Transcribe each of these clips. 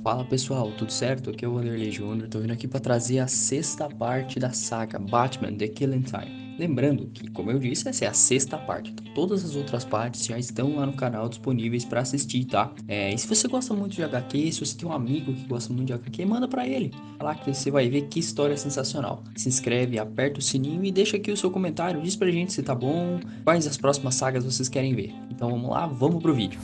Fala pessoal, tudo certo? Aqui é o Wanderlei Jr. Tô vindo aqui para trazer a sexta parte da saga Batman The Killing Time. Lembrando que, como eu disse, essa é a sexta parte. Então, todas as outras partes já estão lá no canal disponíveis para assistir, tá? E se você gosta muito de HQ, se você tem um amigo que gosta muito de HQ, manda para ele. Lá que você vai ver que história sensacional. Se inscreve, aperta o sininho e deixa aqui o seu comentário. Diz pra gente se tá bom, quais as próximas sagas vocês querem ver. Então vamos lá, vamos pro vídeo.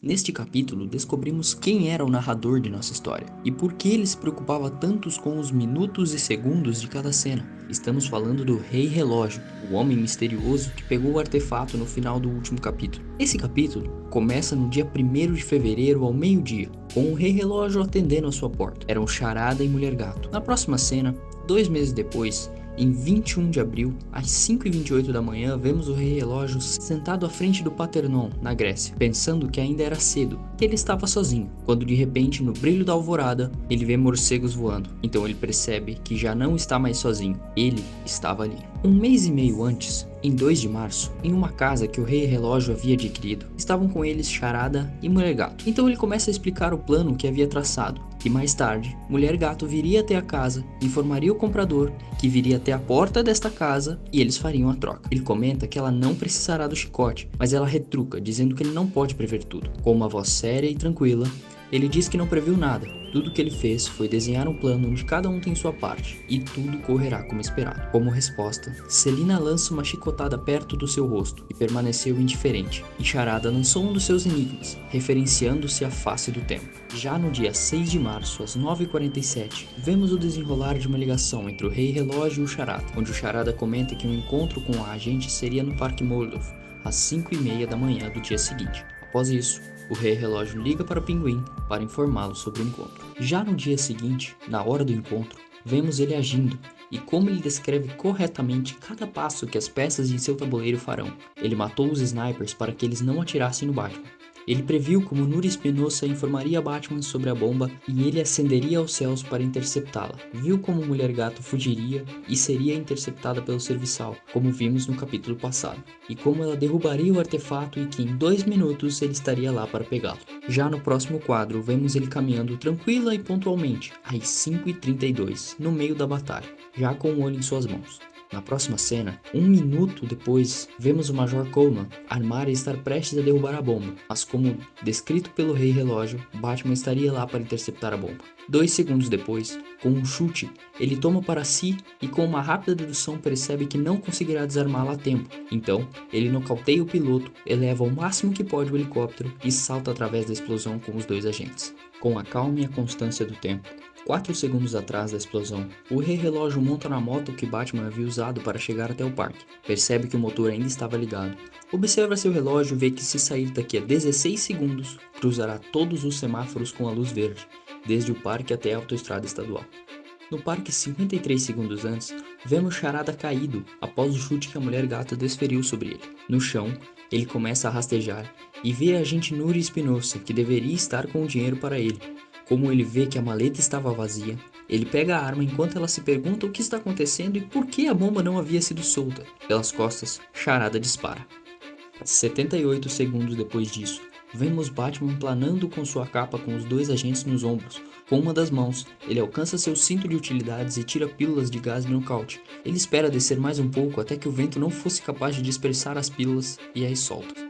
Neste capítulo, descobrimos quem era o narrador de nossa história e por que ele se preocupava tantos com os minutos e segundos de cada cena. Estamos falando do Rei Relógio, o homem misterioso que pegou o artefato no final do último capítulo. Esse capítulo começa no dia 1º de fevereiro ao meio-dia, com o Rei Relógio atendendo a sua porta. Eram Charada e Mulher Gato. Na próxima cena, 2 meses depois, em 21 de abril, às 5h28 da manhã, vemos o Rei Relógio sentado à frente do Paternon, na Grécia, pensando que ainda era cedo, que ele estava sozinho, quando de repente, no brilho da alvorada, ele vê morcegos voando. Então ele percebe que já não está mais sozinho, ele estava ali. Um mês e meio antes, em 2 de março, em uma casa que o Rei Relógio havia adquirido, estavam com eles Charada e Mulher Gato. Então ele começa a explicar o plano que havia traçado, que mais tarde, Mulher Gato viria até a casa, informaria o comprador, que viria até a porta desta casa e eles fariam a troca. Ele comenta que ela não precisará do chicote, mas ela retruca, dizendo que ele não pode prever tudo. Com uma voz séria e tranquila, ele diz que não previu nada. Tudo que ele fez foi desenhar um plano onde cada um tem sua parte, e tudo correrá como esperado. Como resposta, Celina lança uma chicotada perto do seu rosto, e permaneceu indiferente, e Charada lançou um dos seus enigmas, referenciando-se à face do tempo. Já no dia 6 de março, às 9h47, vemos o desenrolar de uma ligação entre o Rei Relógio e o Charada, onde o Charada comenta que um encontro com a agente seria no Parque Moldov, às 5h30 da manhã do dia seguinte. Após isso, o Rei Relógio liga para o Pinguim para informá-lo sobre o encontro. Já no dia seguinte, na hora do encontro, vemos ele agindo e como ele descreve corretamente cada passo que as peças em seu tabuleiro farão. Ele matou os snipers para que eles não atirassem no Batman. Ele previu como Nuri Espinosa informaria a Batman sobre a bomba e ele ascenderia aos céus para interceptá-la. Viu como Mulher Gato fugiria e seria interceptada pelo Serviçal, como vimos no capítulo passado, e como ela derrubaria o artefato e que em 2 minutos ele estaria lá para pegá-lo. Já no próximo quadro, vemos ele caminhando tranquila e pontualmente, às 5h32, no meio da batalha, já com o olho em suas mãos. Na próxima cena, 1 minuto depois, vemos o Major Coleman armar e estar prestes a derrubar a bomba, mas como descrito pelo Rei Relógio, Batman estaria lá para interceptar a bomba. 2 segundos depois, com um chute, ele toma para si e com uma rápida dedução percebe que não conseguirá desarmá-la a tempo. Então, ele nocauteia o piloto, eleva ao máximo que pode o helicóptero e salta através da explosão com os 2 agentes. Com a calma e a constância do tempo, 4 segundos atrás da explosão, o Rei Relógio monta na moto que Batman havia usado para chegar até o parque. Percebe que o motor ainda estava ligado. Observa seu relógio e vê que se sair daqui a 16 segundos, cruzará todos os semáforos com a luz verde, desde o parque até a autoestrada estadual. No parque 53 segundos antes, vemos Charada caído após o chute que a Mulher Gato desferiu sobre ele. No chão, ele começa a rastejar e vê a agente Nuri Espinosa, que deveria estar com o dinheiro para ele. Como ele vê que a maleta estava vazia, ele pega a arma enquanto ela se pergunta o que está acontecendo e por que a bomba não havia sido solta. Pelas costas, Charada dispara. 78 segundos depois disso, vemos Batman planando com sua capa com os 2 agentes nos ombros. Com uma das mãos, ele alcança seu cinto de utilidades e tira pílulas de gás de nocaute. Ele espera descer mais um pouco até que o vento não fosse capaz de dispersar as pílulas e as solta.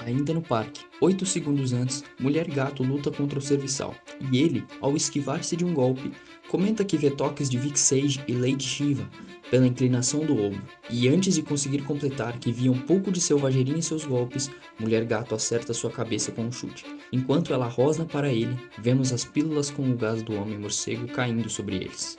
Ainda no parque, 8 segundos antes, Mulher Gato luta contra o Serviçal, e ele, ao esquivar-se de um golpe, comenta que vê toques de Vic Sage e Lady Shiva pela inclinação do ombro, e antes de conseguir completar que via um pouco de selvageria em seus golpes, Mulher Gato acerta sua cabeça com um chute. Enquanto ela rosna para ele, vemos as pílulas com o gás do Homem-Morcego caindo sobre eles.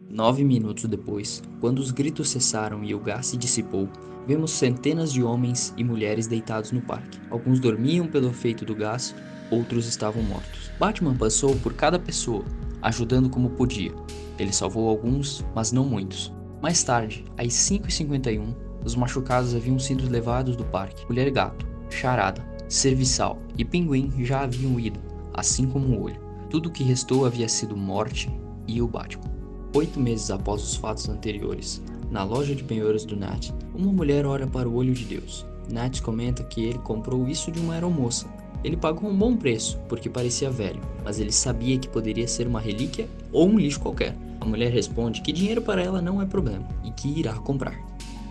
9 minutos depois, quando os gritos cessaram e o gás se dissipou, vemos centenas de homens e mulheres deitados no parque. Alguns dormiam pelo efeito do gás, outros estavam mortos. Batman passou por cada pessoa, ajudando como podia. Ele salvou alguns, mas não muitos. Mais tarde, às 5h51, os machucados haviam sido levados do parque. Mulher Gato, Charada, Serviçal e Pinguim já haviam ido, assim como o Olho. Tudo o que restou havia sido morte e o Batman. 8 meses após os fatos anteriores, Na loja de penhores do Nat, uma mulher olha para o olho de Deus. Nat comenta que ele comprou isso de uma aeromoça. Ele pagou um bom preço, porque parecia velho, mas ele sabia que poderia ser uma relíquia ou um lixo qualquer. A mulher responde que dinheiro para ela não é problema e que irá comprar.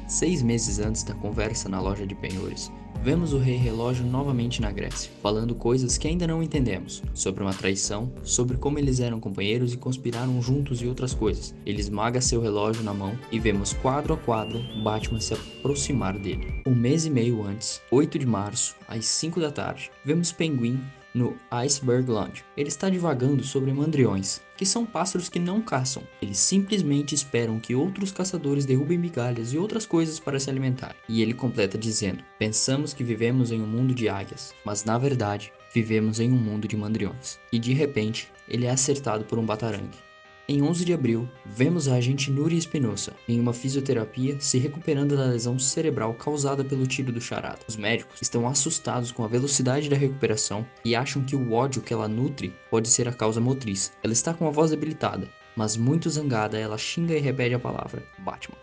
6 meses antes da conversa na loja de penhores, vemos o Rei Relógio novamente na Grécia, falando coisas que ainda não entendemos, sobre uma traição, sobre como eles eram companheiros e conspiraram juntos e outras coisas. Ele esmaga seu relógio na mão e vemos quadro a quadro Batman se aproximar dele. Um mês e meio antes, 8 de março, às 5 da tarde, vemos Pinguim no Iceberg Lounge. Ele está divagando sobre mandriões, que são pássaros que não caçam. Eles simplesmente esperam que outros caçadores derrubem migalhas e outras coisas para se alimentar. E ele completa dizendo: pensamos que vivemos em um mundo de águias, mas na verdade, vivemos em um mundo de mandriões. E de repente, ele é acertado por um batarangue. Em 11 de abril, vemos a agente Núria Espinosa em uma fisioterapia se recuperando da lesão cerebral causada pelo tiro do Charada. Os médicos estão assustados com a velocidade da recuperação e acham que o ódio que ela nutre pode ser a causa motriz. Ela está com a voz debilitada, mas muito zangada ela xinga e repete a palavra Batman.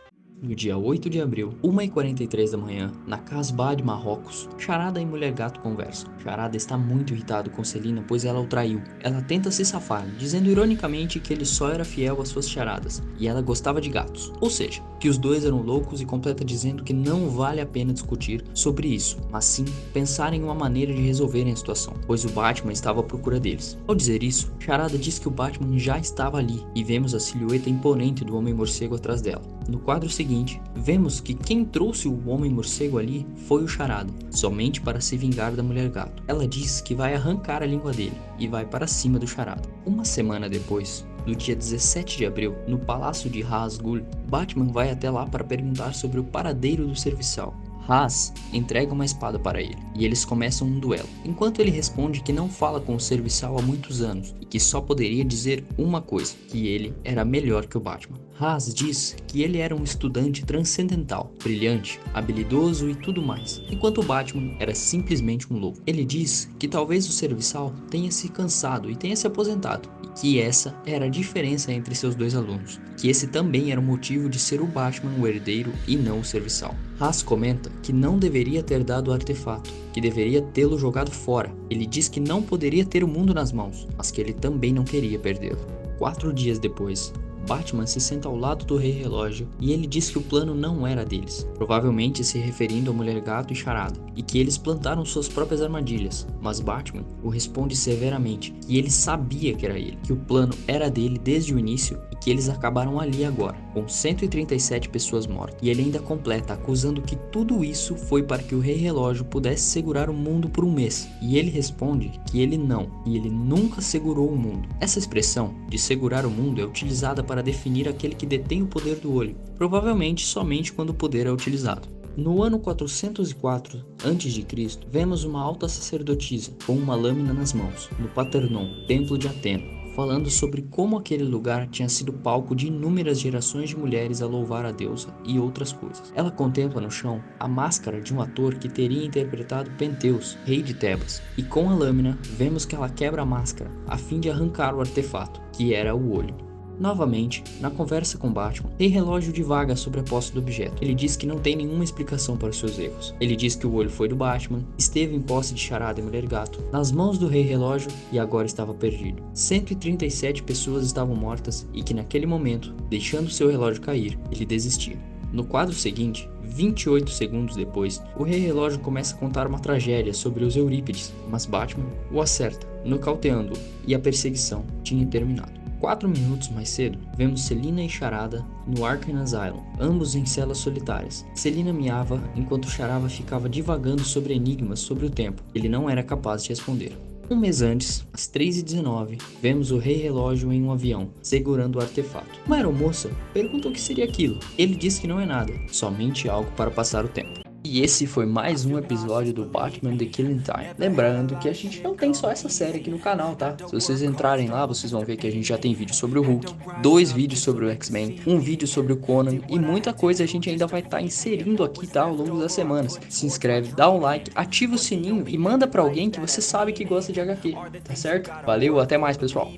No dia 8 de abril, 1h43 da manhã, na Casbah de Marrocos, Charada e Mulher Gato conversam. Charada está muito irritado com Celina, pois ela o traiu. Ela tenta se safar, dizendo ironicamente que ele só era fiel às suas charadas, e ela gostava de gatos. Ou seja, que os dois eram loucos, e completa dizendo que não vale a pena discutir sobre isso, mas sim pensar em uma maneira de resolverem a situação, pois o Batman estava à procura deles. Ao dizer isso, Charada diz que o Batman já estava ali, e vemos a silhueta imponente do Homem-Morcego atrás dela. No quadro seguinte, vemos que quem trouxe o Homem-Morcego ali foi o Charada, somente para se vingar da Mulher Gato. Ela diz que vai arrancar a língua dele e vai para cima do Charada. Uma semana depois, no dia 17 de abril, no Palácio de Ra's Ghul, Batman vai até lá para perguntar sobre o paradeiro do serviçal. Ra's entrega uma espada para ele, e eles começam um duelo, enquanto ele responde que não fala com o serviçal há muitos anos, e que só poderia dizer uma coisa, que ele era melhor que o Batman. Ra's diz que ele era um estudante transcendental, brilhante, habilidoso e tudo mais, enquanto o Batman era simplesmente um louco. Ele diz que talvez o serviçal tenha se cansado e tenha se aposentado, e que essa era a diferença entre seus dois alunos, que esse também era o motivo de ser o Batman o herdeiro e não o serviçal. Ra's comenta que não deveria ter dado o artefato, que deveria tê-lo jogado fora. Ele diz que não poderia ter o mundo nas mãos, mas que ele também não queria perdê-lo. 4 dias depois, Batman se senta ao lado do Rei Relógio e ele diz que o plano não era deles, provavelmente se referindo a Mulher Gato e Charada, e que eles plantaram suas próprias armadilhas, mas Batman o responde severamente e ele sabia que era ele, que o plano era dele desde o início e que eles acabaram ali agora, com 137 pessoas mortas, e ele ainda completa acusando que tudo isso foi para que o Rei Relógio pudesse segurar o mundo por um mês, e ele responde que ele não, e ele nunca segurou o mundo. Essa expressão de segurar o mundo é utilizada para definir aquele que detém o poder do olho, provavelmente somente quando o poder é utilizado. No ano 404 a.C., vemos uma alta sacerdotisa com uma lâmina nas mãos, no Paternon, templo de Atena, falando sobre como aquele lugar tinha sido palco de inúmeras gerações de mulheres a louvar a deusa e outras coisas. Ela contempla no chão a máscara de um ator que teria interpretado Penteus, rei de Tebas, e com a lâmina vemos que ela quebra a máscara a fim de arrancar o artefato, que era o olho. Novamente, na conversa com Batman, Rei Relógio divaga sobre a posse do objeto. Ele diz que não tem nenhuma explicação para os seus erros. Ele diz que o olho foi do Batman, esteve em posse de Charada e Mulher Gato, nas mãos do Rei Relógio e agora estava perdido. 137 pessoas estavam mortas e que naquele momento, deixando seu relógio cair, ele desistia. No quadro seguinte, 28 segundos depois, o Rei Relógio começa a contar uma tragédia sobre os Eurípides, mas Batman o acerta, nocauteando-o, e a perseguição tinha terminado. 4 minutos mais cedo, vemos Celina e Charada no Arkham Asylum, ambos em celas solitárias. Celina miava enquanto Charada ficava divagando sobre enigmas sobre o tempo. Ele não era capaz de responder. Um mês antes, às 3h19, vemos o Rei Relógio em um avião, segurando o artefato. Uma aeromoça pergunta o que seria aquilo. Ele diz que não é nada, somente algo para passar o tempo. E esse foi mais um episódio do Batman The Killing Time. Lembrando que a gente não tem só essa série aqui no canal, tá? Se vocês entrarem lá, vocês vão ver que a gente já tem vídeo sobre o Hulk, 2 vídeos sobre o X-Men, 1 vídeo sobre o Conan e muita coisa a gente ainda vai estar inserindo aqui, tá? Ao longo das semanas. Se inscreve, dá um like, ativa o sininho e manda pra alguém que você sabe que gosta de HQ, tá certo? Valeu, até mais, pessoal!